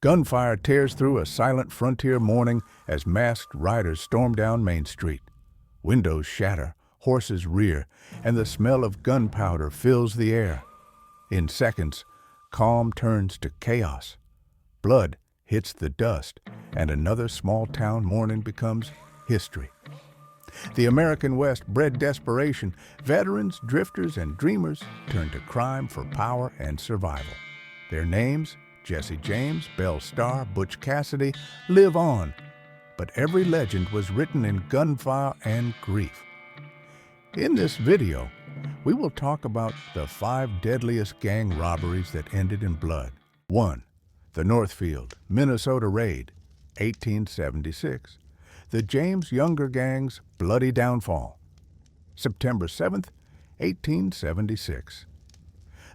Gunfire tears through a silent frontier morning as masked riders storm down Main Street. Windows shatter, horses rear, and the smell of gunpowder fills the air. In seconds, calm turns to chaos. Blood hits the dust, and another small-town morning becomes history. The American West bred desperation. Veterans, drifters, and dreamers turn to crime for power and survival. Their names, Jesse James, Belle Starr, Butch Cassidy, live on. But every legend was written in gunfire and grief. In this video, we will talk about the 5 deadliest gang robberies that ended in blood. 1. The Northfield, Minnesota Raid, 1876. The James Younger Gang's bloody downfall. September 7th, 1876.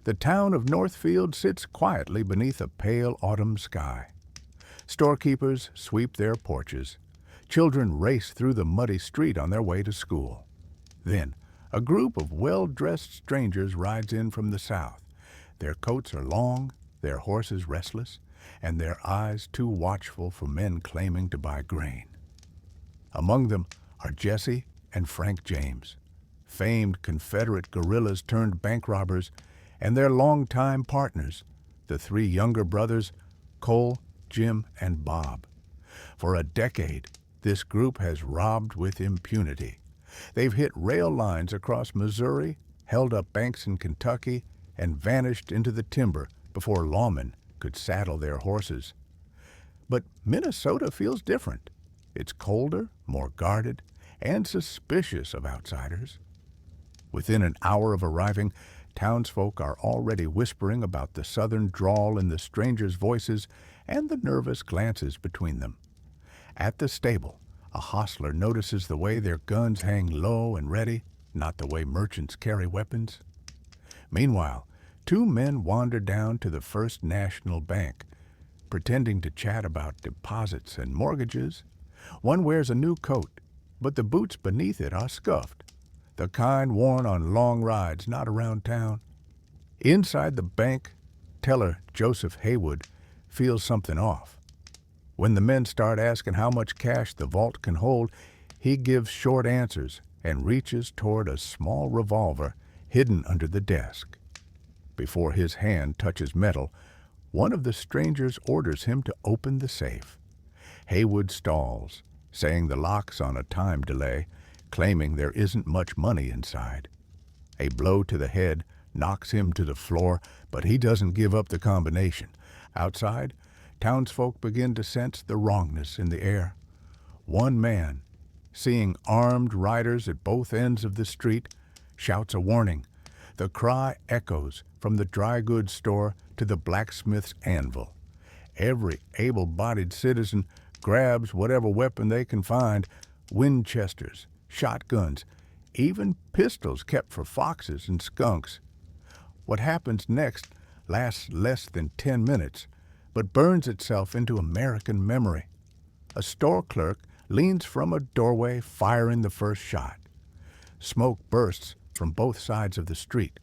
The town of Northfield sits quietly beneath a pale autumn sky. Storekeepers sweep their porches. Children race through the muddy street on their way to school. Then, a group of well-dressed strangers rides in from the south. Their coats are long, their horses restless, and their eyes too watchful for men claiming to buy grain. Among them are Jesse and Frank James, famed Confederate guerrillas turned bank robbers, and their longtime partners, the 3 younger brothers, Cole, Jim, and Bob. For a decade, this group has robbed with impunity. They've hit rail lines across Missouri, held up banks in Kentucky, and vanished into the timber before lawmen could saddle their horses. But Minnesota feels different. It's colder, more guarded, and suspicious of outsiders. Within an hour of arriving, townsfolk are already whispering about the southern drawl in the strangers' voices and the nervous glances between them. At the stable, a hostler notices the way their guns hang low and ready, not the way merchants carry weapons. Meanwhile, 2 men wander down to the First National Bank, pretending to chat about deposits and mortgages. One wears a new coat, but the boots beneath it are scuffed, the kind worn on long rides, not around town. Inside the bank, teller Joseph Haywood feels something off. When the men start asking how much cash the vault can hold, he gives short answers and reaches toward a small revolver hidden under the desk. Before his hand touches metal, one of the strangers orders him to open the safe. Haywood stalls, saying the lock's on a time delay, claiming there isn't much money inside. A blow to the head knocks him to the floor, but he doesn't give up the combination. Outside, townsfolk begin to sense the wrongness in the air. One man, seeing armed riders at both ends of the street, shouts a warning. The cry echoes from the dry goods store to the blacksmith's anvil. Every able-bodied citizen grabs whatever weapon they can find, Winchesters, shotguns, even pistols kept for foxes and skunks. What happens next lasts less than 10 minutes, but burns itself into American memory. A store clerk leans from a doorway, firing the first shot. Smoke bursts from both sides of the street.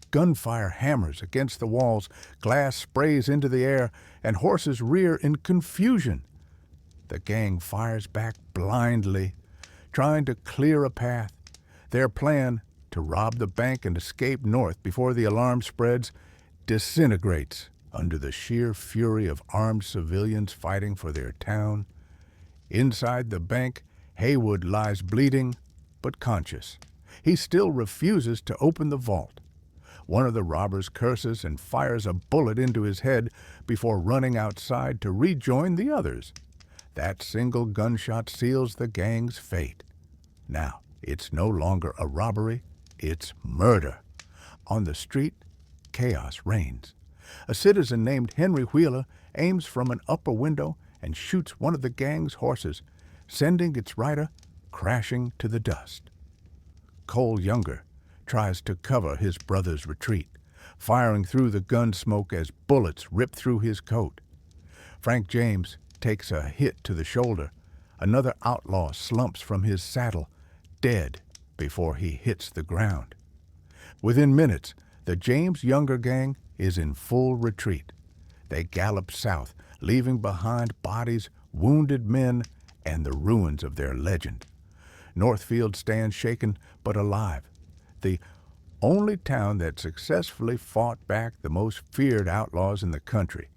Gunfire hammers against the walls, glass sprays into the air, and horses rear in confusion. The gang fires back blindly, trying to clear a path. Their plan, to rob the bank and escape north before the alarm spreads, disintegrates under the sheer fury of armed civilians fighting for their town. Inside the bank, Haywood lies bleeding, but conscious. He still refuses to open the vault. One of the robbers curses and fires a bullet into his head before running outside to rejoin the others. That single gunshot seals the gang's fate. Now, it's no longer a robbery, it's murder. On the street, chaos reigns. A citizen named Henry Wheeler aims from an upper window and shoots one of the gang's horses, sending its rider crashing to the dust. Cole Younger tries to cover his brother's retreat, firing through the gun smoke as bullets rip through his coat. Frank James takes a hit to the shoulder. Another outlaw slumps from his saddle, dead before he hits the ground. Within minutes, the James Younger Gang is in full retreat. They gallop south, leaving behind bodies, wounded men, and the ruins of their legend. Northfield stands shaken but alive, the only town that successfully fought back the most feared outlaws in the country.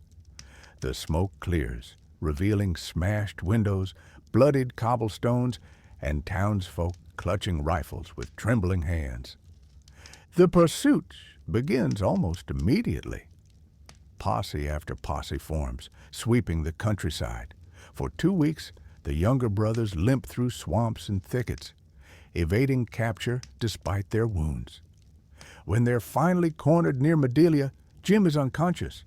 The smoke clears, revealing smashed windows, bloodied cobblestones, and townsfolk clutching rifles with trembling hands. The pursuit begins almost immediately. Posse after posse forms, sweeping the countryside. For 2 weeks, the younger brothers limp through swamps and thickets, evading capture despite their wounds. When they're finally cornered near Madelia, Jim is unconscious.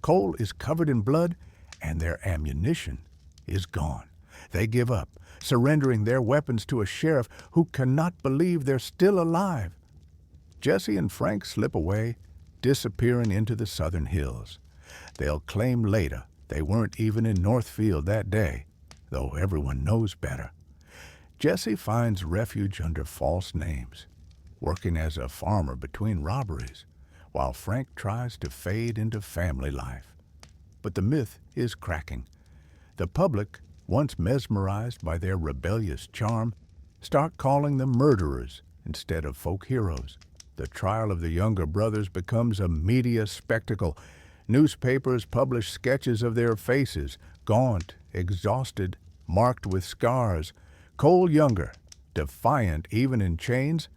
Cole is covered in blood, and their ammunition is gone. They give up, surrendering their weapons to a sheriff who cannot believe they're still alive. Jesse and Frank slip away, disappearing into the southern hills. They'll claim later they weren't even in Northfield that day, though everyone knows better. Jesse finds refuge under false names, working as a farmer between robberies, while Frank tries to fade into family life. But the myth is cracking. The public, once mesmerized by their rebellious charm, start calling them murderers instead of folk heroes. The trial of the younger brothers becomes a media spectacle. Newspapers publish sketches of their faces, gaunt, exhausted, marked with scars. Cole Younger, defiant even in chains,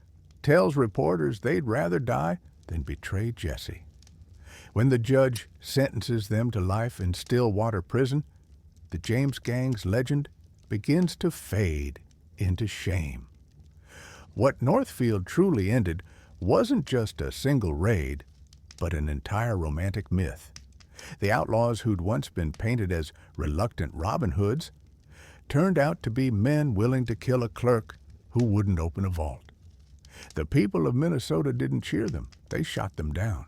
tells reporters they'd rather die than betray Jesse. When the judge sentences them to life in Stillwater Prison, the James Gang's legend begins to fade into shame. What Northfield truly ended wasn't just a single raid, but an entire romantic myth. The outlaws who'd once been painted as reluctant Robin Hoods turned out to be men willing to kill a clerk who wouldn't open a vault. The people of Minnesota didn't cheer them, they shot them down.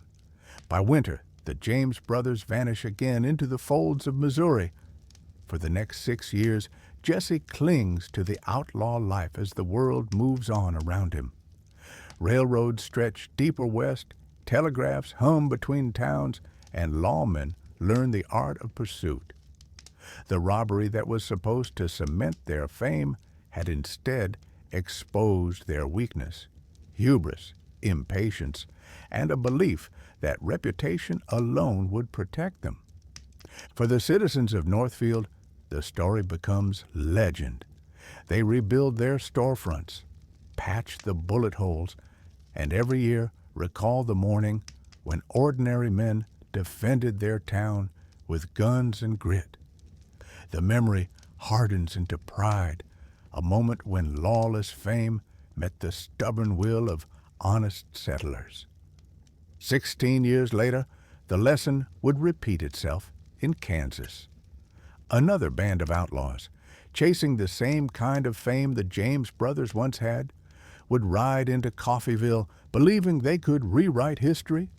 By winter, the James brothers vanish again into the folds of Missouri. For the next 6 years, Jesse clings to the outlaw life as the world moves on around him. Railroads stretch deeper west, telegraphs hum between towns, and lawmen learn the art of pursuit. The robbery that was supposed to cement their fame had instead exposed their weakness, hubris, impatience, and a belief that reputation alone would protect them. For the citizens of Northfield, the story becomes legend. They rebuild their storefronts, patch the bullet holes, and every year recall the morning when ordinary men defended their town with guns and grit. The memory hardens into pride, a moment when lawless fame met the stubborn will of honest settlers. 16 years later, the lesson would repeat itself in Kansas. Another band of outlaws, chasing the same kind of fame the James brothers once had, would ride into Coffeyville believing they could rewrite history.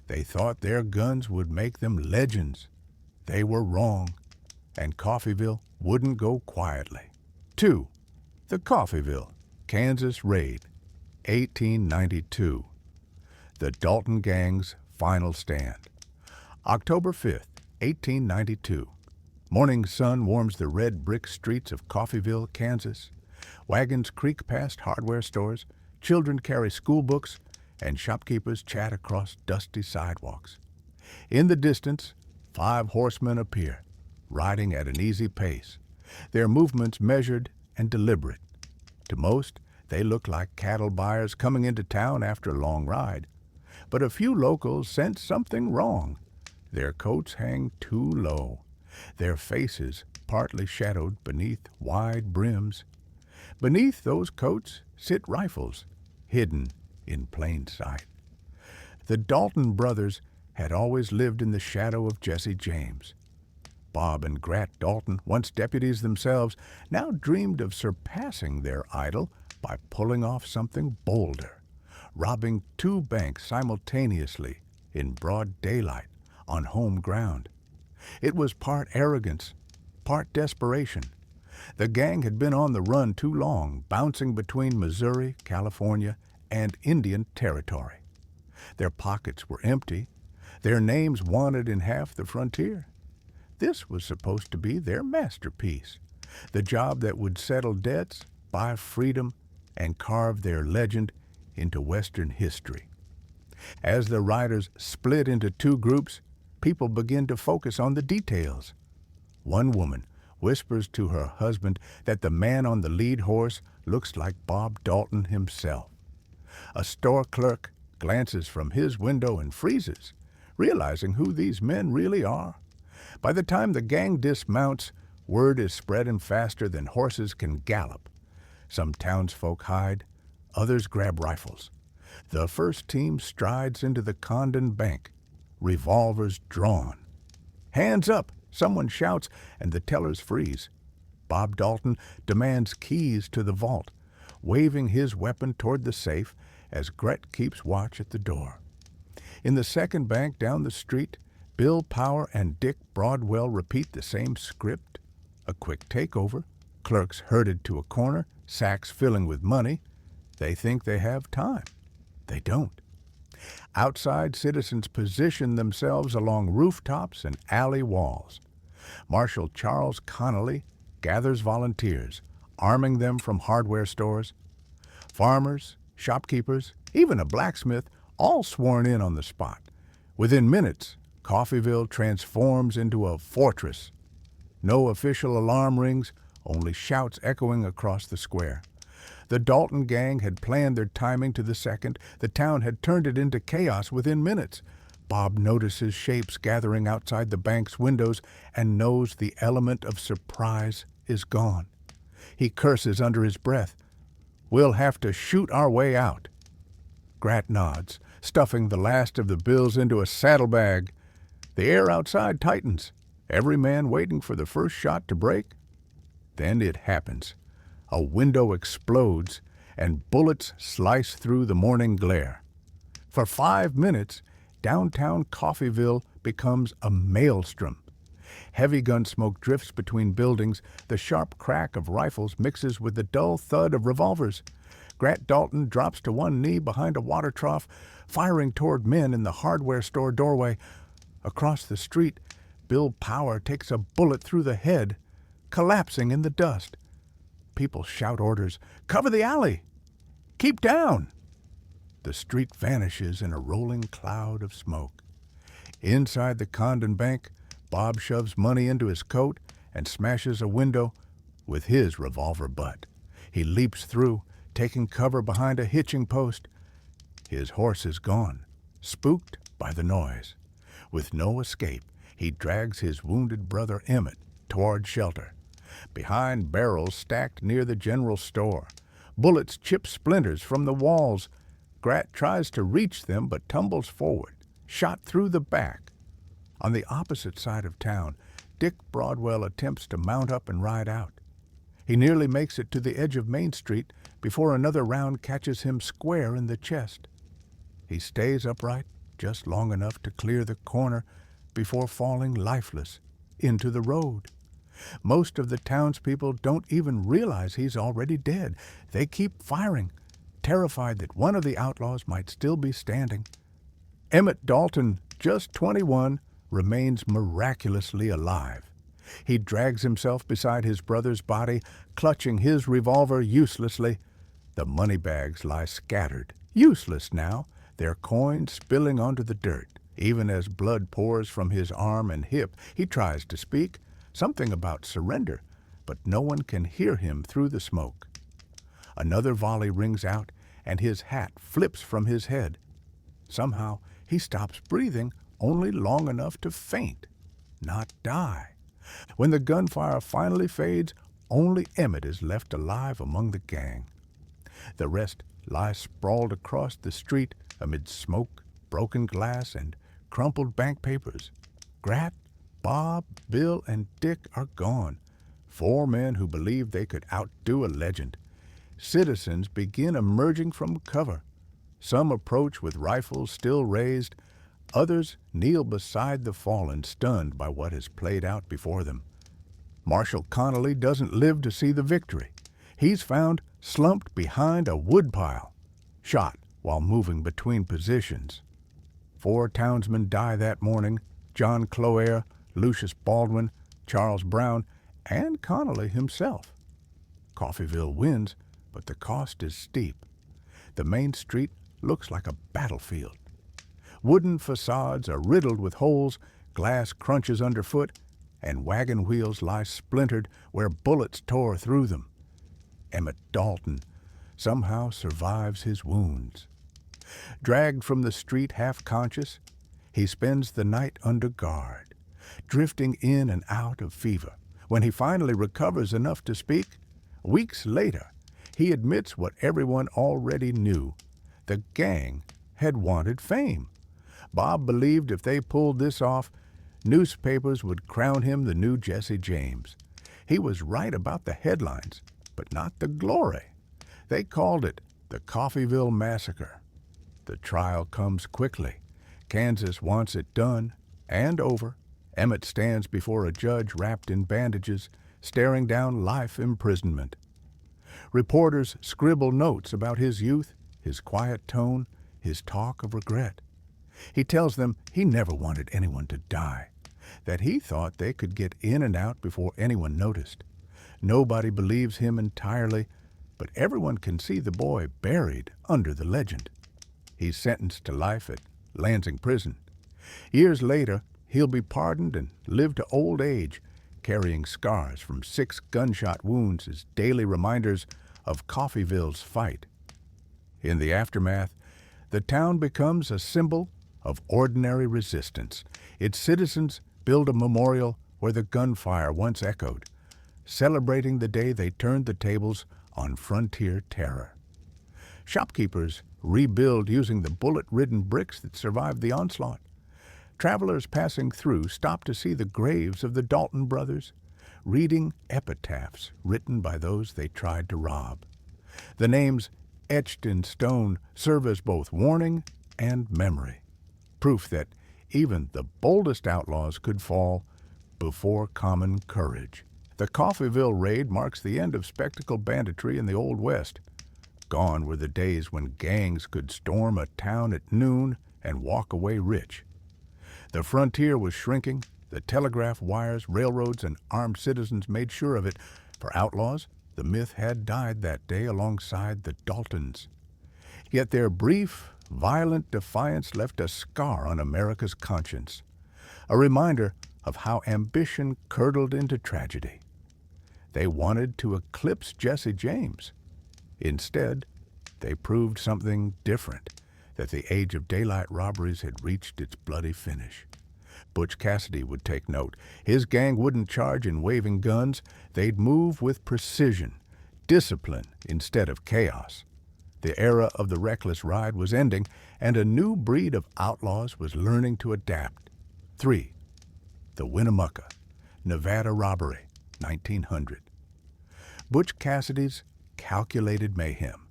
They thought their guns would make them legends. They were wrong, and Coffeyville wouldn't go quietly. 2. The Coffeyville, Kansas Raid, 1892. The Dalton Gang's final stand. October 5th, 1892. Morning sun warms the red brick streets of Coffeyville, Kansas. Wagons creak past hardware stores, children carry school books, and shopkeepers chat across dusty sidewalks. In the distance, 5 horsemen appear, riding at an easy pace, their movements measured and deliberate. To most, they look like cattle buyers coming into town after a long ride. But a few locals sense something wrong. Their coats hang too low, their faces partly shadowed beneath wide brims. Beneath those coats sit rifles, hidden in plain sight. The Dalton brothers had always lived in the shadow of Jesse James. Bob and Grat Dalton, once deputies themselves, now dreamed of surpassing their idol by pulling off something bolder, robbing 2 banks simultaneously in broad daylight on home ground. It was part arrogance, part desperation. The gang had been on the run too long, bouncing between Missouri, California, and Indian territory. Their pockets were empty, their names wanted in half the frontier. This was supposed to be their masterpiece, the job that would settle debts, buy freedom, and carve their legend into Western history. As the riders split into two groups, people begin to focus on the details. One woman whispers to her husband that the man on the lead horse looks like Bob Dalton himself. A store clerk glances from his window and freezes, realizing who these men really are. By the time the gang dismounts, word is spreading faster than horses can gallop. Some townsfolk hide, others grab rifles. The first team strides into the Condon Bank, revolvers drawn. "Hands up!" someone shouts, and the tellers freeze. Bob Dalton demands keys to the vault, waving his weapon toward the safe as Gret keeps watch at the door. In the second bank down the street, Bill Power and Dick Broadwell repeat the same script. A quick takeover, clerks herded to a corner, sacks filling with money. They think they have time. They don't. Outside, citizens position themselves along rooftops and alley walls. Marshal Charles Connolly gathers volunteers, arming them from hardware stores. Farmers, shopkeepers, even a blacksmith, all sworn in on the spot. Within minutes, Coffeyville transforms into a fortress. No official alarm rings, only shouts echoing across the square. The Dalton Gang had planned their timing to the second. The town had turned it into chaos within minutes. Bob notices shapes gathering outside the bank's windows and knows the element of surprise is gone. He curses under his breath. "We'll have to shoot our way out." Grat nods, stuffing the last of the bills into a saddlebag. The air outside tightens, every man waiting for the first shot to break. Then it happens. A window explodes, and bullets slice through the morning glare. For 5 minutes, downtown Coffeyville becomes a maelstrom. Heavy gun smoke drifts between buildings. The sharp crack of rifles mixes with the dull thud of revolvers. Grat Dalton drops to one knee behind a water trough, firing toward men in the hardware store doorway. Across the street, Bill Power takes a bullet through the head, collapsing in the dust. People shout orders. "Cover the alley! Keep down!" The street vanishes in a rolling cloud of smoke. Inside the Condon Bank, Bob shoves money into his coat and smashes a window with his revolver butt. He leaps through, taking cover behind a hitching post. His horse is gone, spooked by the noise. With no escape, he drags his wounded brother Emmett toward shelter. Behind barrels stacked near the general store, bullets chip splinters from the walls. Grat tries to reach them but tumbles forward, shot through the back. On the opposite side of town, Dick Broadwell attempts to mount up and ride out. He nearly makes it to the edge of Main Street before another round catches him square in the chest. He stays upright just long enough to clear the corner before falling lifeless into the road. Most of the townspeople don't even realize he's already dead. They keep firing, terrified that one of the outlaws might still be standing. Emmett Dalton, just 21, remains miraculously alive. He drags himself beside his brother's body, clutching his revolver uselessly. The money bags lie scattered, useless now, their coins spilling onto the dirt. Even as blood pours from his arm and hip, he tries to speak, something about surrender, but no one can hear him through the smoke. Another volley rings out, and his hat flips from his head. Somehow, he stops breathing only long enough to faint, not die. When the gunfire finally fades, only Emmett is left alive among the gang. The rest lie sprawled across the street amid smoke, broken glass, and crumpled bank papers. Grat, Bob, Bill, and Dick are gone. 4 men who believed they could outdo a legend. Citizens begin emerging from cover. Some approach with rifles still raised. Others kneel beside the fallen, stunned by what has played out before them. Marshal Connolly doesn't live to see the victory. He's found slumped behind a woodpile, shot while moving between positions. 4 townsmen die that morning: John Cloer, Lucius Baldwin, Charles Brown, and Connolly himself. Coffeyville wins, but the cost is steep. The main street looks like a battlefield. Wooden facades are riddled with holes, glass crunches underfoot, and wagon wheels lie splintered where bullets tore through them. Emmett Dalton somehow survives his wounds. Dragged from the street half-conscious, he spends the night under guard, drifting in and out of fever. When he finally recovers enough to speak, weeks later, he admits what everyone already knew. The gang had wanted fame. Bob believed if they pulled this off, newspapers would crown him the new Jesse James. He was right about the headlines, but not the glory. They called it the Coffeyville Massacre. The trial comes quickly. Kansas wants it done and over. Emmett stands before a judge wrapped in bandages, staring down life imprisonment. Reporters scribble notes about his youth, his quiet tone, his talk of regret. He tells them he never wanted anyone to die, that he thought they could get in and out before anyone noticed. Nobody believes him entirely, but everyone can see the boy buried under the legend. He's sentenced to life at Lansing Prison. Years later, he'll be pardoned and live to old age, carrying scars from 6 gunshot wounds as daily reminders of Coffeyville's fight. In the aftermath, the town becomes a symbol of ordinary resistance. Its citizens build a memorial where the gunfire once echoed, celebrating the day they turned the tables on frontier terror. Shopkeepers rebuild using the bullet-ridden bricks that survived the onslaught. Travelers passing through stop to see the graves of the Dalton brothers, reading epitaphs written by those they tried to rob. The names etched in stone serve as both warning and memory, proof that even the boldest outlaws could fall before common courage. The Coffeyville raid marks the end of spectacle banditry in the Old West. Gone were the days when gangs could storm a town at noon and walk away rich. The frontier was shrinking. The telegraph wires, railroads, and armed citizens made sure of it. For outlaws, the myth had died that day alongside the Daltons. Yet their brief, violent defiance left a scar on America's conscience, a reminder of how ambition curdled into tragedy. They wanted to eclipse Jesse James. Instead, they proved something different, that the age of daylight robberies had reached its bloody finish. Butch Cassidy would take note. His gang wouldn't charge in waving guns. They'd move with precision, discipline instead of chaos. The era of the reckless ride was ending, and a new breed of outlaws was learning to adapt. 3. The Winnemucca, Nevada robbery, 1900. Butch Cassidy's calculated mayhem.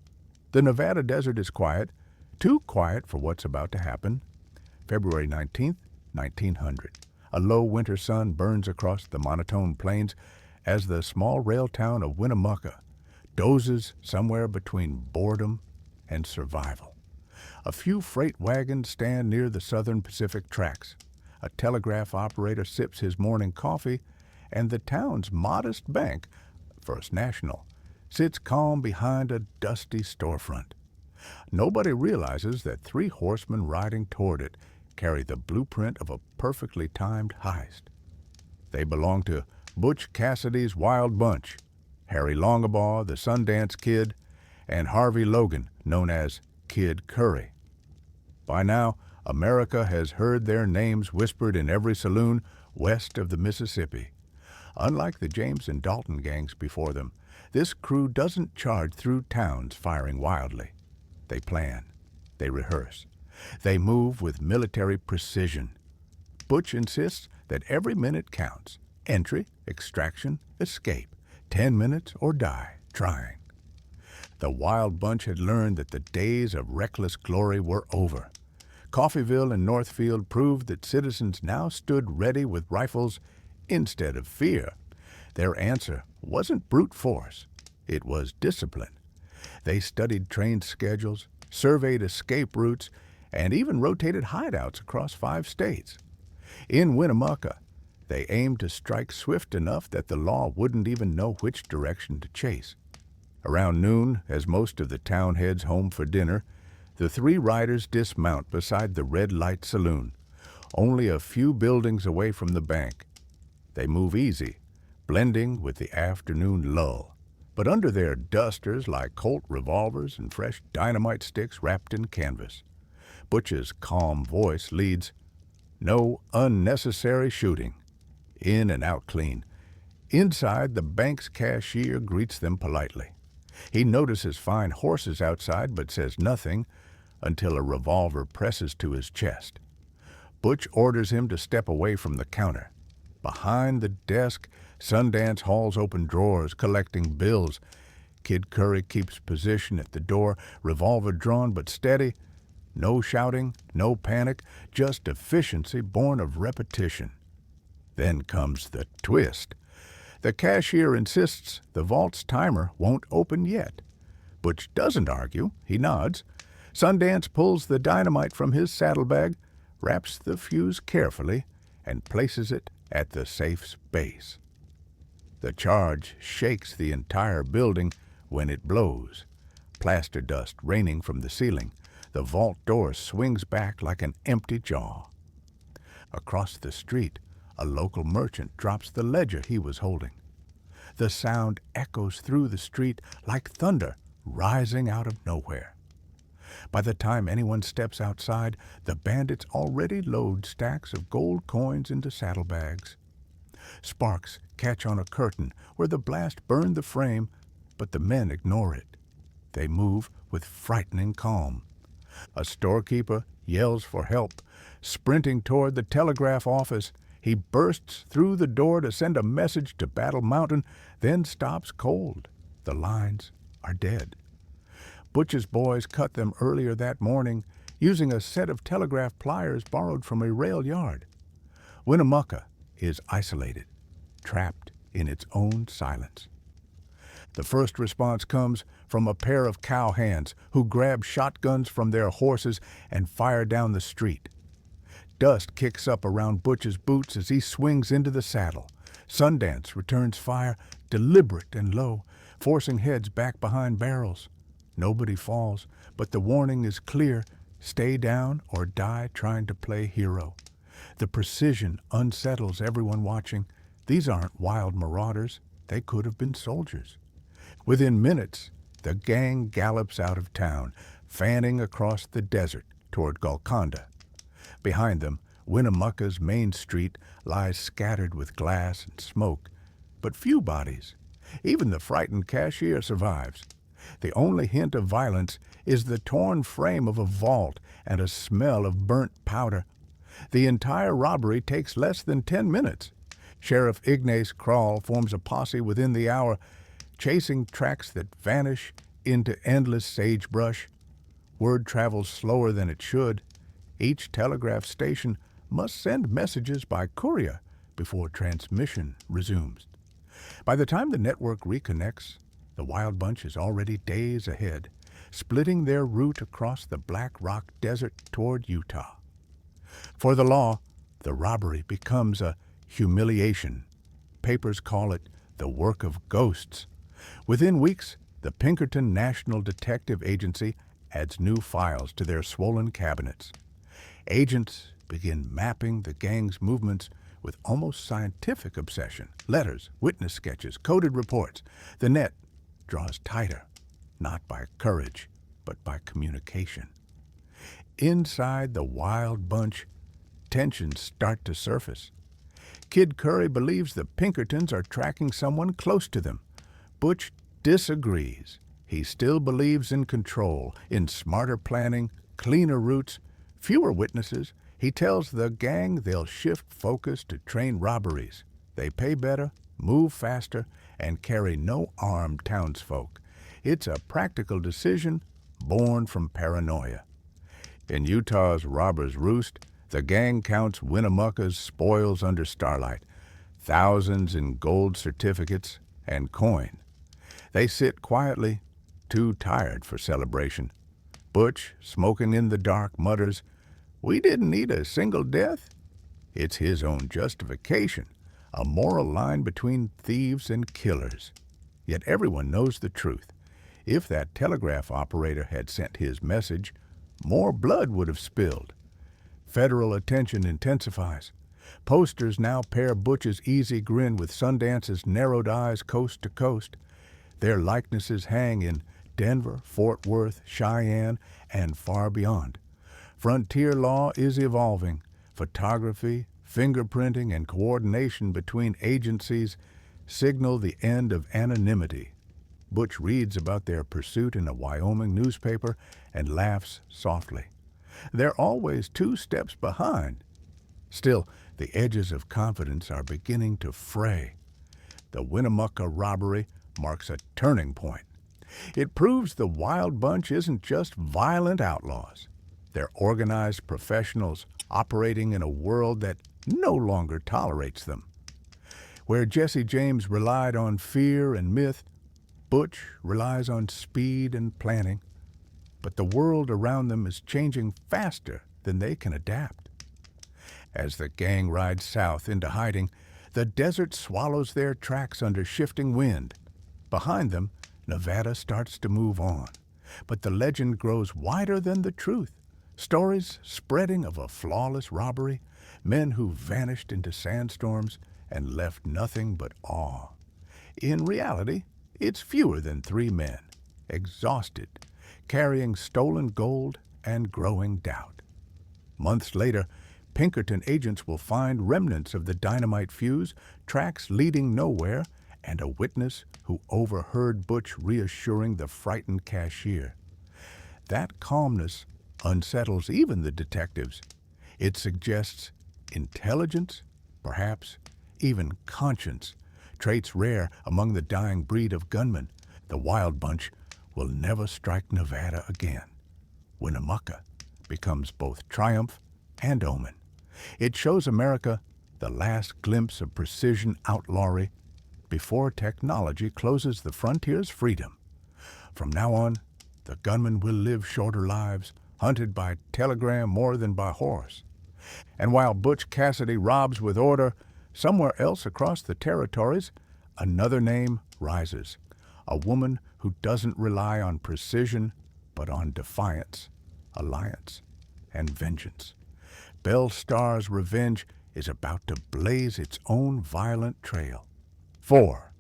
The Nevada desert is quiet, too quiet for what's about to happen. February 19th, 1900. A low winter sun burns across the monotone plains as the small rail town of Winnemucca dozes somewhere between boredom and survival. A few freight wagons stand near the Southern Pacific tracks. A telegraph operator sips his morning coffee, and the town's modest bank, First National, sits calm behind a dusty storefront. Nobody realizes that 3 horsemen riding toward it carry the blueprint of a perfectly timed heist. They belong to Butch Cassidy's Wild Bunch, Harry Longabaugh, the Sundance Kid, and Harvey Logan, known as Kid Curry. By now, America has heard their names whispered in every saloon west of the Mississippi. Unlike the James and Dalton gangs before them, this crew doesn't charge through towns firing wildly. They plan. They rehearse. They move with military precision. Butch insists that every minute counts. Entry, extraction, escape. 10 minutes or die trying. The Wild Bunch had learned that the days of reckless glory were over. Coffeyville and Northfield proved that citizens now stood ready with rifles instead of fear. Their answer wasn't brute force. It was discipline. They studied train schedules, surveyed escape routes, and even rotated hideouts across 5 states. In Winnemucca, They aim to strike swift enough that the law wouldn't even know which direction to chase. Around noon, as most of the town heads home for dinner, the three riders dismount beside the red light saloon, only a few buildings away from the bank. They move easy, blending with the afternoon lull, but under their dusters lie Colt revolvers and fresh dynamite sticks wrapped in canvas. Butch's calm voice leads, "No unnecessary shooting." In and out clean. Inside, the bank's cashier greets them politely. He notices fine horses outside but says nothing until a revolver presses to his chest. Butch orders him to step away from the counter. Behind the desk, Sundance hauls open drawers, collecting bills. Kid Curry keeps position at the door, revolver drawn but steady. No shouting, no panic, just efficiency born of repetition. Then comes the twist. The cashier insists the vault's timer won't open yet. Butch doesn't argue. He nods. Sundance pulls the dynamite from his saddlebag, wraps the fuse carefully, and places it at the safe's base. The charge shakes the entire building when it blows. Plaster dust raining from the ceiling. The vault door swings back like an empty jaw. Across the street, a local merchant drops the ledger he was holding. The sound echoes through the street like thunder rising out of nowhere. By the time anyone steps outside, the bandits already load stacks of gold coins into saddlebags. Sparks catch on a curtain where the blast burned the frame, but the men ignore it. They move with frightening calm. A storekeeper yells for help. Sprinting toward the telegraph office, he bursts through the door to send a message to Battle Mountain, then stops cold. The lines are dead. Butch's boys cut them earlier that morning, using a set of telegraph pliers borrowed from a rail yard. Winnemucca is isolated, trapped in its own silence. The first response comes from a pair of cowhands who grab shotguns from their horses and fire down the street. Dust kicks up around Butch's boots as he swings into the saddle. Sundance returns fire, deliberate and low, forcing heads back behind barrels. Nobody falls, but the warning is clear: stay down or die trying to play hero. The precision unsettles everyone watching. These aren't wild marauders. They could have been soldiers. Within minutes, the gang gallops out of town, fanning across the desert toward Golconda. Behind them, Winnemucca's main street lies scattered with glass and smoke, but few bodies. Even the frightened cashier survives. The only hint of violence is the torn frame of a vault and a smell of burnt powder. The entire robbery takes less than 10 minutes. Sheriff Ignace Krall forms a posse within the hour, chasing tracks that vanish into endless sagebrush. Word travels slower than it should. Each telegraph station must send messages by courier before transmission resumes. By the time the network reconnects, the Wild Bunch is already days ahead, splitting their route across the Black Rock Desert toward Utah. For the law, the robbery becomes a humiliation. Papers call it the work of ghosts. Within weeks, the Pinkerton National Detective Agency adds new files to their swollen cabinets. Agents begin mapping the gang's movements with almost scientific obsession. Letters, witness sketches, coded reports. The net draws tighter, not by courage, but by communication. Inside the Wild Bunch, tensions start to surface. Kid Curry believes the Pinkertons are tracking someone close to them. Butch disagrees. He still believes in control, in smarter planning, cleaner routes, fewer witnesses. He tells the gang they'll shift focus to train robberies. They pay better, move faster, and carry no armed townsfolk. It's a practical decision born from paranoia. In Utah's Robber's Roost, the gang counts Winnemucca's spoils under starlight, thousands in gold certificates and coin. They sit quietly, too tired for celebration. Butch, smoking in the dark, mutters, "We didn't need a single death." It's his own justification. a moral line between thieves and killers. Yet everyone knows the truth. If that telegraph operator had sent his message, more blood would have spilled. Federal attention intensifies. Posters now pair Butch's easy grin with Sundance's narrowed eyes coast to coast. Their likenesses hang in Denver, Fort Worth, Cheyenne, and far beyond. Frontier law is evolving. Photography, fingerprinting, and coordination between agencies signal the end of anonymity. Butch reads about their pursuit in a Wyoming newspaper and laughs softly. They're always 2 steps behind. Still, the edges of confidence are beginning to fray. The Winnemucca robbery marks a turning point. It proves the Wild Bunch isn't just violent outlaws. They're organized professionals operating in a world that no longer tolerates them. Where Jesse James relied on fear and myth, Butch relies on speed and planning. But the world around them is changing faster than they can adapt. As the gang rides south into hiding, the desert swallows their tracks under shifting wind. Behind them, Nevada starts to move on. But the legend grows wider than the truth. Stories spreading of a flawless robbery, men who vanished into sandstorms and left nothing but awe. In reality, it's fewer than 3 men, exhausted, carrying stolen gold and growing doubt. Months later, Pinkerton agents will find remnants of the dynamite fuse, tracks leading nowhere, and a witness who overheard Butch reassuring the frightened cashier. That calmness unsettles even the detectives. It suggests intelligence, perhaps even conscience, traits rare among the dying breed of gunmen. The Wild Bunch will never strike Nevada again. Winnemucca becomes both triumph and omen. It shows America the last glimpse of precision outlawry before technology closes the frontier's freedom. From now on, the gunmen will live shorter lives, hunted by telegram more than by horse. And while Butch Cassidy robs with order, somewhere else across the territories, another name rises. A woman who doesn't rely on precision, but on defiance, alliance, and vengeance. Belle Starr's revenge is about to blaze its own violent trail. 4.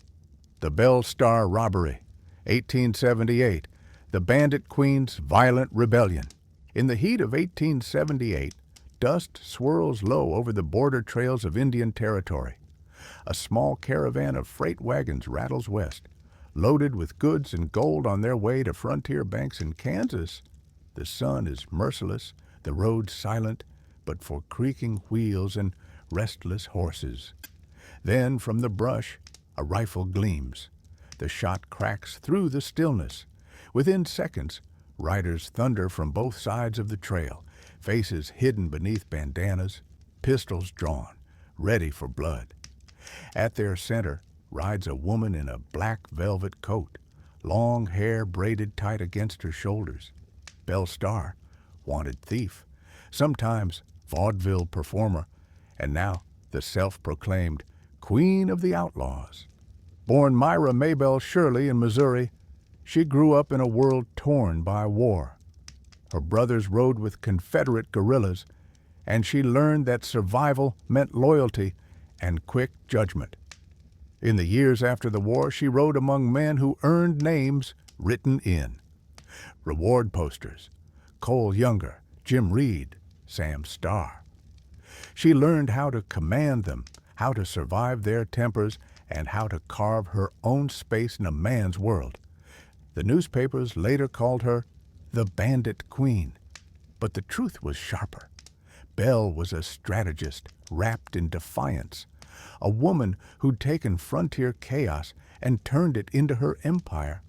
The Belle Starr Robbery, 1878, the Bandit Queen's violent rebellion. In the heat of 1878, dust swirls low over the border trails of Indian Territory. A small caravan of freight wagons rattles west, loaded with goods and gold on their way to frontier banks in Kansas. The sun is merciless, the road silent, but for creaking wheels and restless horses. Then, from the brush, a rifle gleams. The shot cracks through the stillness. Within seconds, riders thunder from both sides of the trail, faces hidden beneath bandanas, pistols drawn, ready for blood. At their center rides a woman in a black velvet coat, long hair braided tight against her shoulders. Belle Starr, wanted thief, sometimes vaudeville performer, and now the self-proclaimed Queen of the Outlaws. Born Myra Maybelle Shirley in Missouri, she grew up in a world torn by war. Her brothers rode with Confederate guerrillas, and she learned that survival meant loyalty and quick judgment. In the years after the war, she rode among men who earned names written in. Reward posters, Cole Younger, Jim Reed, Sam Starr. She learned how to command them, how to survive their tempers, and how to carve her own space in a man's world. The newspapers later called her the Bandit Queen, but the truth was sharper. Belle was a strategist wrapped in defiance, a woman who'd taken frontier chaos and turned it into her empire.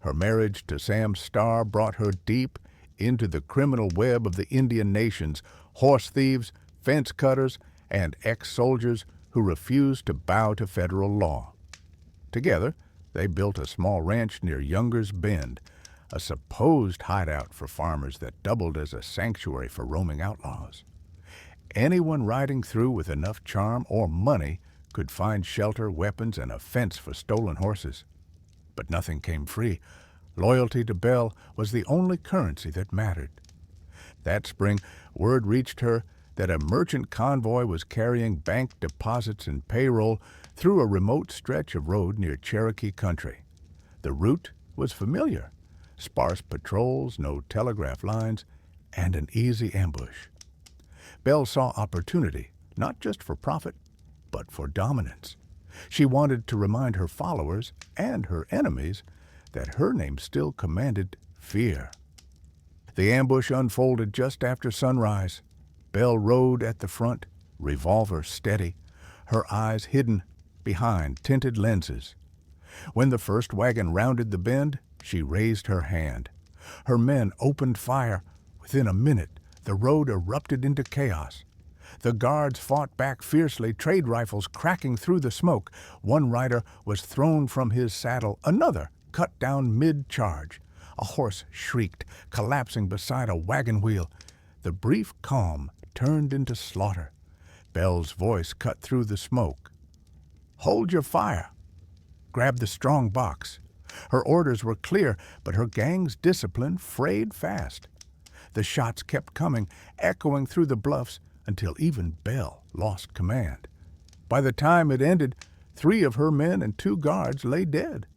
Her marriage to Sam Starr brought her deep into the criminal web of the Indian nations, horse thieves, fence cutters, and ex-soldiers who refused to bow to federal law. Together, they built a small ranch near Younger's Bend, a supposed hideout for farmers that doubled as a sanctuary for roaming outlaws. Anyone riding through with enough charm or money could find shelter, weapons, and a fence for stolen horses. But nothing came free. Loyalty to Belle was the only currency that mattered. That spring, word reached her that a merchant convoy was carrying bank deposits and payroll through a remote stretch of road near Cherokee country. The route was familiar: sparse patrols, no telegraph lines, and an easy ambush. Belle saw opportunity, not just for profit, but for dominance. She wanted to remind her followers and her enemies that her name still commanded fear. The ambush unfolded just after sunrise. Belle rode at the front, revolver steady, her eyes hidden behind tinted lenses. When the first wagon rounded the bend, she raised her hand. Her men opened fire. Within a minute, the road erupted into chaos. The guards fought back fiercely, trade rifles cracking through the smoke. One rider was thrown from his saddle, another cut down mid-charge. A horse shrieked, collapsing beside a wagon wheel. The brief calm turned into slaughter. Belle's voice cut through the smoke. "Hold your fire. Grab the strong box." Her orders were clear, but her gang's discipline frayed fast. The shots kept coming, echoing through the bluffs, until even Belle lost command. By the time it ended, 3 of her men and 2 guards lay dead.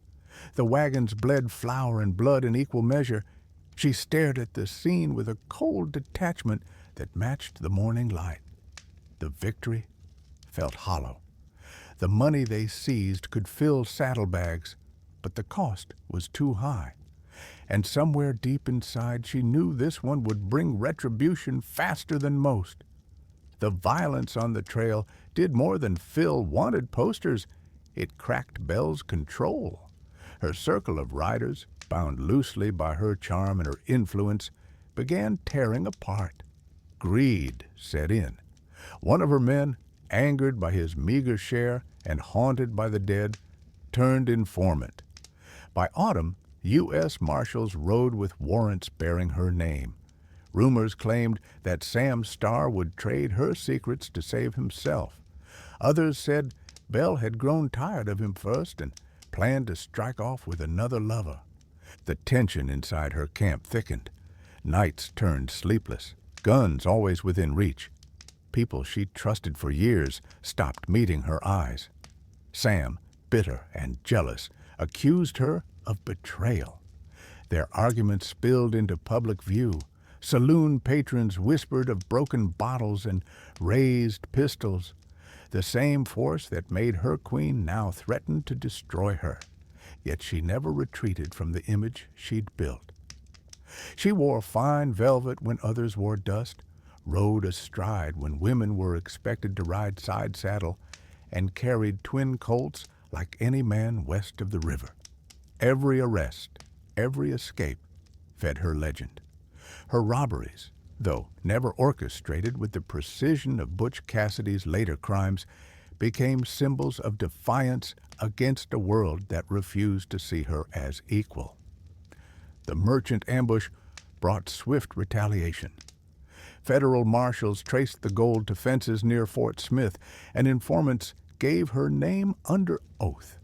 The wagons bled flour and blood in equal measure. She stared at the scene with a cold detachment that matched the morning light. The victory felt hollow. The money they seized could fill saddlebags, but the cost was too high. And somewhere deep inside, she knew this one would bring retribution faster than most. The violence on the trail did more than fill wanted posters. It cracked Belle's control. Her circle of riders, bound loosely by her charm and her influence, began tearing apart. Greed set in. One of her men, angered by his meager share and haunted by the dead, turned informant. By autumn, U.S. Marshals rode with warrants bearing her name. Rumors claimed that Sam Starr would trade her secrets to save himself. Others said Belle had grown tired of him first and planned to strike off with another lover. The tension inside her camp thickened. Nights turned sleepless, guns always within reach. People she'd trusted for years stopped meeting her eyes. Sam, bitter and jealous, accused her of betrayal. Their arguments spilled into public view. Saloon patrons whispered of broken bottles and raised pistols. The same force that made her queen now threatened to destroy her. Yet she never retreated from the image she'd built. She wore fine velvet when others wore dust, rode astride when women were expected to ride side saddle, and carried twin colts like any man west of the river. Every arrest, every escape fed her legend. Her robberies, though never orchestrated with the precision of Butch Cassidy's later crimes, became symbols of defiance against a world that refused to see her as equal. The merchant ambush brought swift retaliation. Federal marshals traced the gold to fences near Fort Smith, and informants gave her name under oath.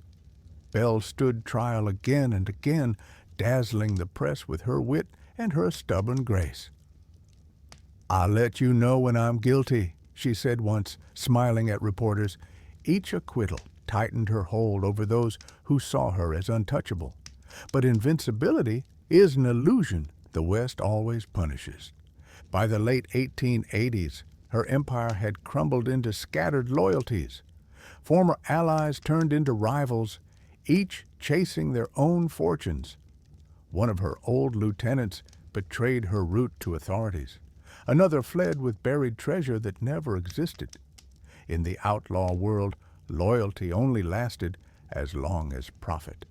Belle stood trial again and again, dazzling the press with her wit and her stubborn grace. "I'll let you know when I'm guilty," she said once, smiling at reporters. Each acquittal tightened her hold over those who saw her as untouchable. But invincibility is an illusion the West always punishes. By the late 1880s, her empire had crumbled into scattered loyalties. Former allies turned into rivals, each chasing their own fortunes. One of her old lieutenants betrayed her route to authorities. Another fled with buried treasure that never existed. In the outlaw world, loyalty only lasted as long as profit.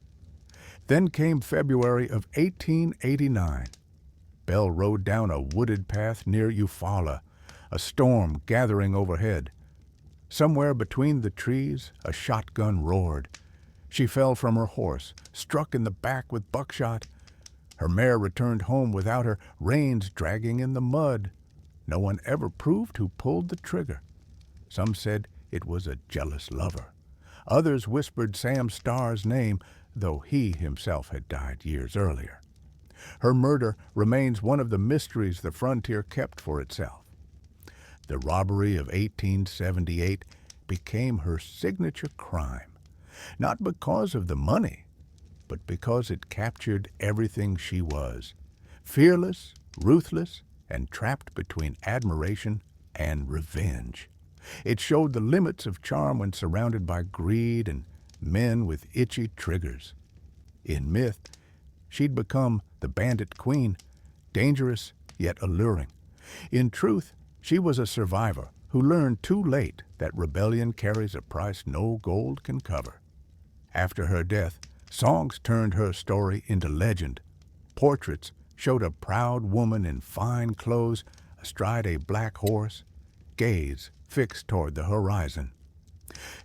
Then came February of 1889. Belle rode down a wooded path near Eufaula, a storm gathering overhead. Somewhere between the trees, a shotgun roared. She fell from her horse, struck in the back with buckshot. Her mare returned home without her, reins dragging in the mud. No one ever proved who pulled the trigger. Some said it was a jealous lover. Others whispered Sam Starr's name, though he himself had died years earlier. Her murder remains one of the mysteries the frontier kept for itself. The robbery of 1878 became her signature crime, not because of the money, but because it captured everything she was, fearless, ruthless, and trapped between admiration and revenge. It showed the limits of charm when surrounded by greed and men with itchy triggers. In myth, she'd become the bandit queen, dangerous yet alluring. In truth, she was a survivor who learned too late that rebellion carries a price no gold can cover. After her death, songs turned her story into legend. Portraits showed a proud woman in fine clothes astride a black horse, gaze fixed toward the horizon.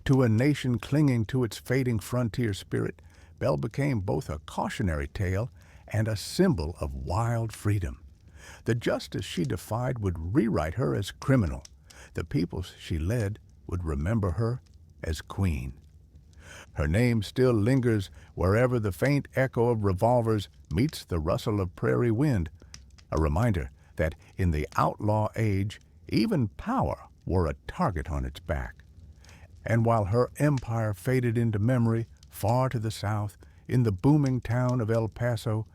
To a nation clinging to its fading frontier spirit, Belle became both a cautionary tale and a symbol of wild freedom. The justice she defied would rewrite her as criminal. The peoples she led would remember her as queen. Her name still lingers wherever the faint echo of revolvers meets the rustle of prairie wind, a reminder that in the outlaw age, even power wore a target on its back. And while her empire faded into memory far to the south, in the booming town of El Paso,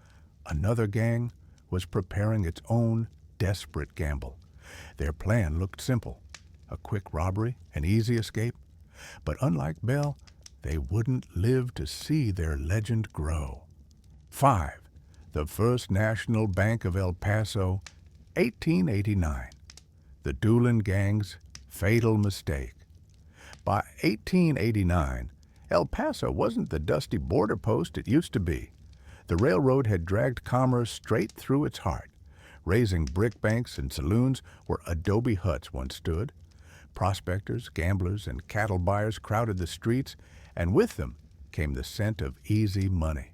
another gang was preparing its own desperate gamble. Their plan looked simple: a quick robbery, an easy escape. But unlike Belle, they wouldn't live to see their legend grow. 5. The First National Bank of El Paso, 1889. The Dalton Gang's fatal mistake. By 1889, El Paso wasn't the dusty border post it used to be. The railroad had dragged commerce straight through its heart, raising brick banks and saloons where adobe huts once stood. Prospectors, gamblers, and cattle buyers crowded the streets, and with them came the scent of easy money.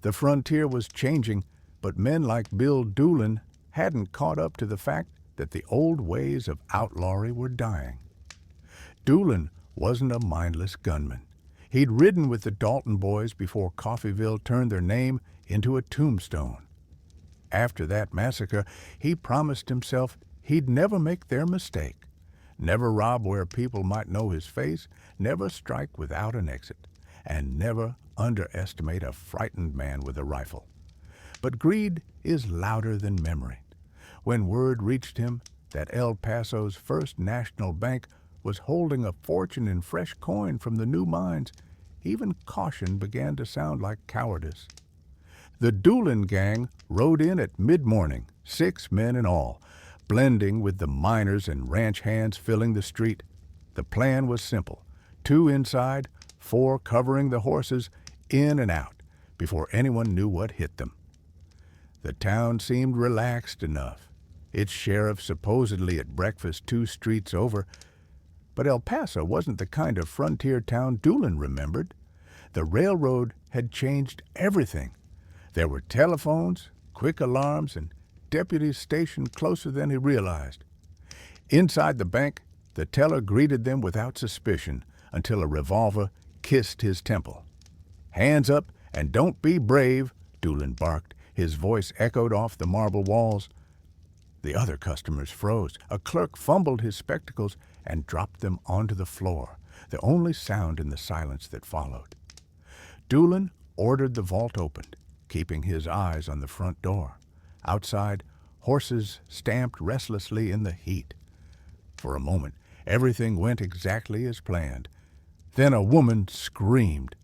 The frontier was changing, but men like Bill Doolin hadn't caught up to the fact that the old ways of outlawry were dying. Doolin wasn't a mindless gunman. He'd ridden with the Dalton boys before Coffeyville turned their name into a tombstone. After that massacre, he promised himself he'd never make their mistake. Never rob where people might know his face, never strike without an exit, and never underestimate a frightened man with a rifle. But greed is louder than memory. When word reached him that El Paso's First National Bank was holding a fortune in fresh coin from the new mines, even caution began to sound like cowardice. The Dalton Gang rode in at mid-morning, 6 men in all, blending with the miners and ranch hands filling the street. The plan was simple: 2 inside, 4 covering the horses, in and out, before anyone knew what hit them. The town seemed relaxed enough, its sheriff supposedly at breakfast 2 streets over. But El Paso wasn't the kind of frontier town Doolin remembered. The railroad had changed everything. There were telephones, quick alarms, and deputies stationed closer than he realized. Inside the bank, the teller greeted them without suspicion until a revolver kissed his temple. "Hands up and don't be brave," Doolin barked. His voice echoed off the marble walls. The other customers froze. A clerk fumbled his spectacles and dropped them onto the floor, the only sound in the silence that followed. Doolin ordered the vault opened, keeping his eyes on the front door. Outside, horses stamped restlessly in the heat. For a moment, everything went exactly as planned. Then a woman screamed.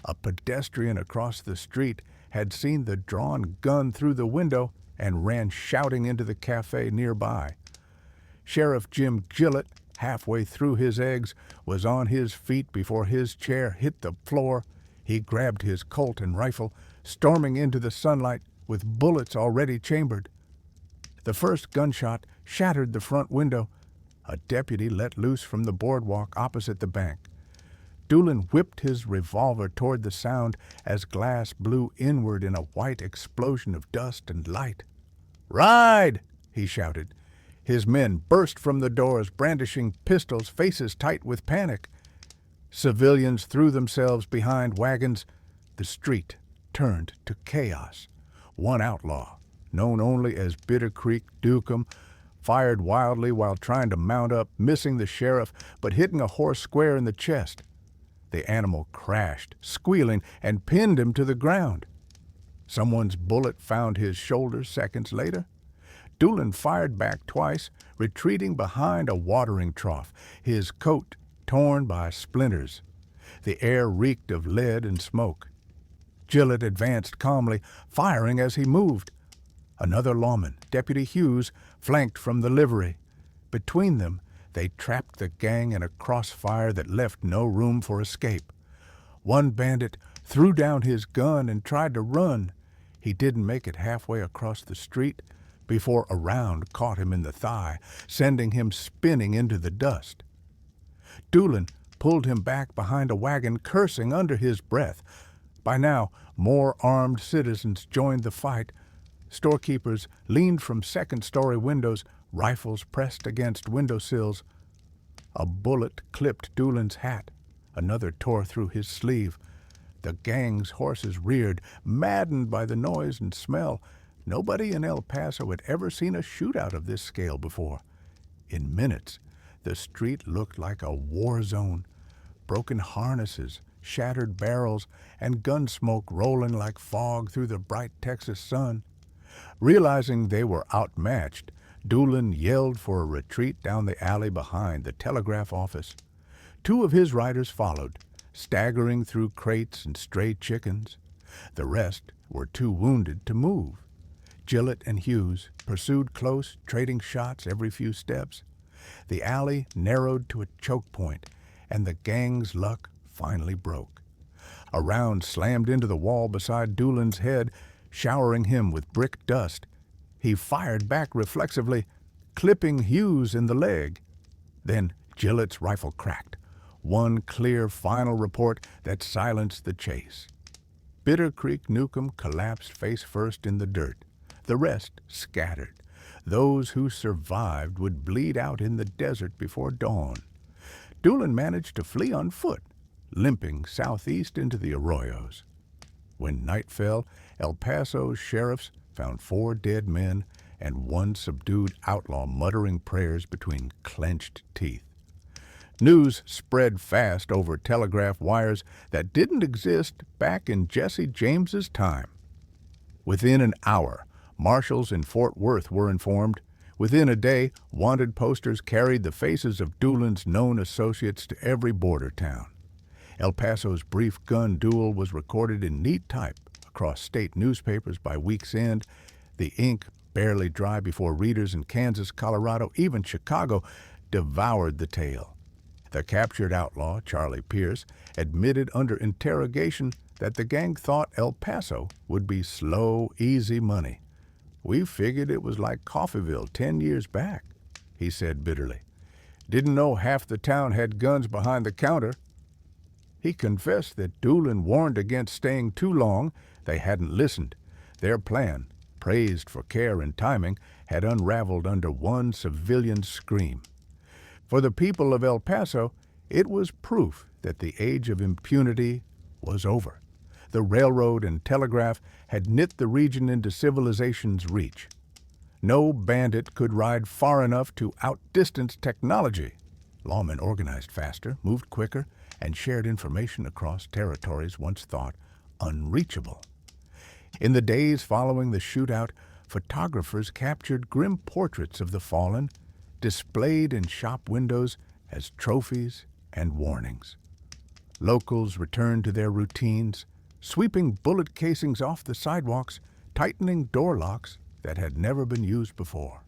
A pedestrian across the street had seen the drawn gun through the window and ran shouting into the cafe nearby. Sheriff Jim Gillett, halfway through his eggs, was on his feet before his chair hit the floor. He grabbed his Colt and rifle, storming into the sunlight with bullets already chambered. The first gunshot shattered the front window. A deputy let loose from the boardwalk opposite the bank. Doolin whipped his revolver toward the sound as glass blew inward in a white explosion of dust and light. "Ride!" he shouted. His men burst from the doors, brandishing pistols, faces tight with panic. Civilians threw themselves behind wagons. The street turned to chaos. One outlaw, known only as Bitter Creek Dukem, fired wildly while trying to mount up, missing the sheriff but hitting a horse square in the chest. The animal crashed, squealing, and pinned him to the ground. Someone's bullet found his shoulder seconds later. Doolin fired back twice, retreating behind a watering trough, his coat torn by splinters. The air reeked of lead and smoke. Gillett advanced calmly, firing as he moved. Another lawman, Deputy Hughes, flanked from the livery. Between them, they trapped the gang in a crossfire that left no room for escape. One bandit threw down his gun and tried to run. He didn't make it halfway across the street before a round caught him in the thigh, sending him spinning into the dust. Doolin pulled him back behind a wagon, cursing under his breath. By now, more armed citizens joined the fight. Storekeepers leaned from second-story windows, rifles pressed against windowsills. A bullet clipped Doolin's hat. Another tore through his sleeve. The gang's horses reared, maddened by the noise and smell. Nobody in El Paso had ever seen a shootout of this scale before. In minutes, the street looked like a war zone. Broken harnesses, shattered barrels, and gun smoke rolling like fog through the bright Texas sun. Realizing they were outmatched, Doolin yelled for a retreat down the alley behind the telegraph office. Two of his riders followed, staggering through crates and stray chickens. The rest were too wounded to move. Gillett and Hughes pursued close, trading shots every few steps. The alley narrowed to a choke point, and the gang's luck finally broke. A round slammed into the wall beside Doolin's head, showering him with brick dust. He fired back reflexively, clipping Hughes in the leg. Then Gillett's rifle cracked, one clear final report that silenced the chase. Bitter Creek Newcomb collapsed face first in the dirt. The rest scattered. Those who survived would bleed out in the desert before dawn. Doolin managed to flee on foot, limping southeast into the arroyos. When night fell, El Paso's sheriffs found 4 dead men and one subdued outlaw muttering prayers between clenched teeth. News spread fast over telegraph wires that didn't exist back in Jesse James's time. Within an hour, marshals in Fort Worth were informed. Within a day, wanted posters carried the faces of Doolin's known associates to every border town. El Paso's brief gun duel was recorded in neat type across state newspapers by week's end, the ink barely dry before readers in Kansas, Colorado, even Chicago, devoured the tale. The captured outlaw, Charlie Pierce, admitted under interrogation that the gang thought El Paso would be slow, easy money. "We figured it was like Coffeyville 10 years back," he said bitterly. "Didn't know half the town had guns behind the counter." He confessed that Doolin warned against staying too long. They hadn't listened. Their plan, praised for care and timing, had unraveled under one civilian's scream. For the people of El Paso, it was proof that the age of impunity was over. The railroad and telegraph had knit the region into civilization's reach. No bandit could ride far enough to outdistance technology. Lawmen organized faster, moved quicker, and shared information across territories once thought unreachable. In the days following the shootout, photographers captured grim portraits of the fallen, displayed in shop windows as trophies and warnings. Locals returned to their routines, sweeping bullet casings off the sidewalks, tightening door locks that had never been used before.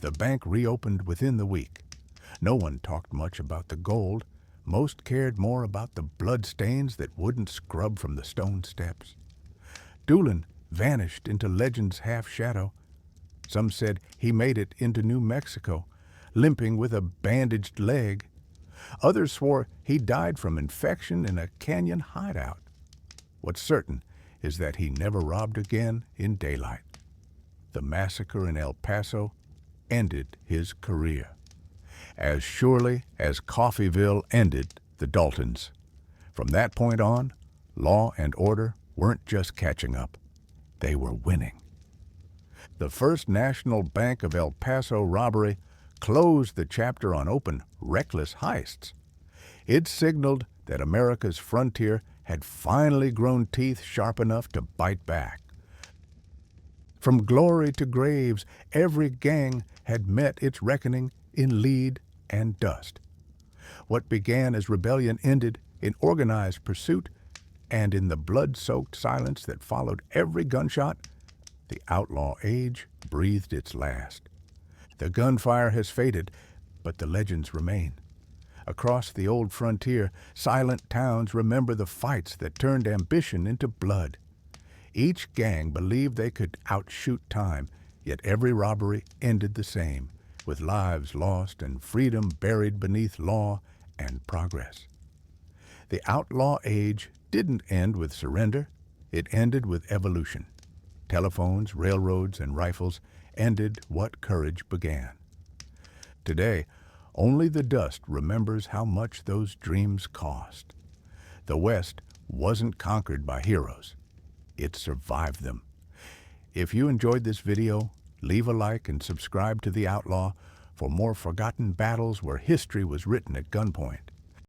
The bank reopened within the week. No one talked much about the gold. Most cared more about the bloodstains that wouldn't scrub from the stone steps. Doolin vanished into legend's half-shadow. Some said he made it into New Mexico, limping with a bandaged leg. Others swore he died from infection in a canyon hideout. What's certain is that he never robbed again in daylight. The massacre in El Paso ended his career, as surely as Coffeyville ended the the Daltons. From that point on, law and order weren't just catching up, they were winning. The First National Bank of El Paso robbery closed the chapter on open, reckless heists. It signaled that America's frontier had finally grown teeth sharp enough to bite back. From glory to graves, every gang had met its reckoning in lead and dust. What began as rebellion ended in organized pursuit, and in the blood-soaked silence that followed every gunshot, the outlaw age breathed its last. The gunfire has faded, but the legends remain. Across the old frontier, silent towns remember the fights that turned ambition into blood. Each gang believed they could outshoot time, yet every robbery ended the same, with lives lost and freedom buried beneath law and progress. The outlaw age didn't end with surrender, it ended with evolution. Telephones, railroads, and rifles ended what courage began. Today, only the dust remembers how much those dreams cost. The West wasn't conquered by heroes. It survived them. If you enjoyed this video, leave a like and subscribe to The Outlaw for more forgotten battles where history was written at gunpoint.